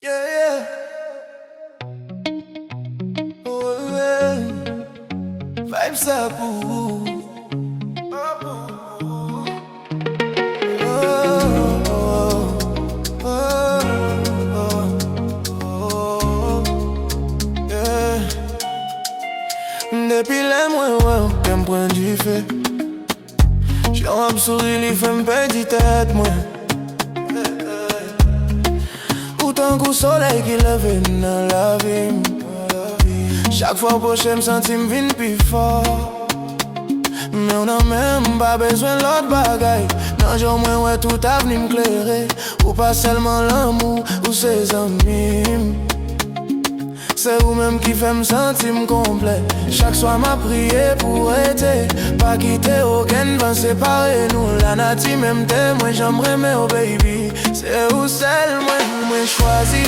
Yeah, yeah. Oh, yeah. Vibes up, ooh. Oh, oh, oh, oh, yeah. Depuis les mois, qu'un point du fait. J'ai un sourire, il fait une petite tête, moi. Autant qu'au soleil qui lève dans la vie. Chaque fois que je me sens, je viens plus fort. Mais on n'a même pas besoin de l'autre bagaille. Non, j'ai au moins ouais, tout avenir m'éclairer. Ou pas seulement l'amour ou ses amis. C'est vous-même qui fait me sentir complet. Chaque soir m'a prié pour aider. Pas quitter aucun vent séparé. Nous la nati même témoin. J'aimerais mais oh baby. C'est où celle moi choisi.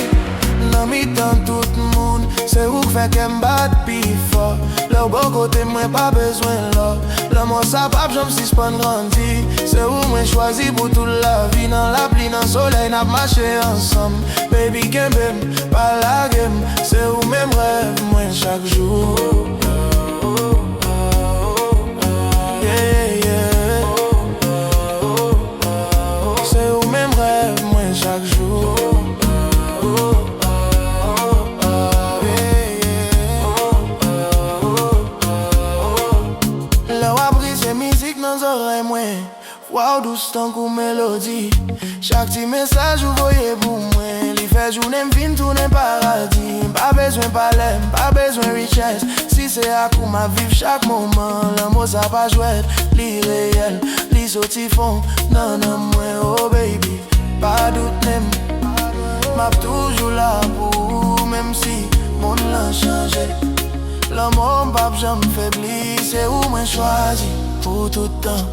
Dans mi-temps tout le monde. C'est où fait qu'elle me batte plus fort. Leur bon côté moi pas besoin là. L'amour ça pape j'aime si c'est pas grandi. C'est où moi choisi pour toute la vie. Dans la pluie, dans le soleil, n'a marché ensemble. Baby can't pas la game. C'est où même rêve moi chaque jour. Yeah, yeah. C'est où même rêve moi chaque jour. Wow, douce tant qu'une mélodie. Chaque petit message vous voyez pour moi. Les fait journée m'vine tourner paradis. Pas besoin palais, pas besoin richesse. Si c'est à coup ma vivre chaque moment. L'amour ça pas jouet, l'irréel. Les sorties font, non non moi oh baby. Pas doute même, m'a toujours là pour. Même si mon l'a changé. L'amour m'pape jamais faibli. C'est où moi choisi pour tout le temps.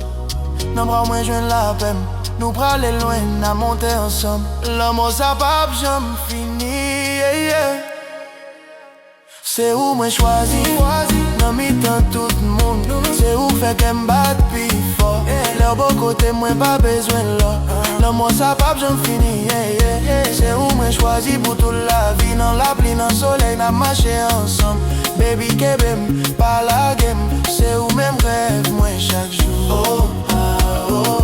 Non bras moins joindre la peine. Nous praler loin, n'a monté ensemble. L'amour ça pas jamais fini, yeah, yeah. C'est où moi choisi. Non mi-temps tout le monde. C'est où fait qu'elle me batte plus fort. Leur beau côté moi pas besoin là. L'amour ça pas jamais fini, yeah, yeah. C'est où moi choisi pour toute la vie. Dans la pluie, dans le soleil, n'a marché ensemble. Baby kebem, pas la game. C'est où même rêve moi chaque jour. Oh, oh.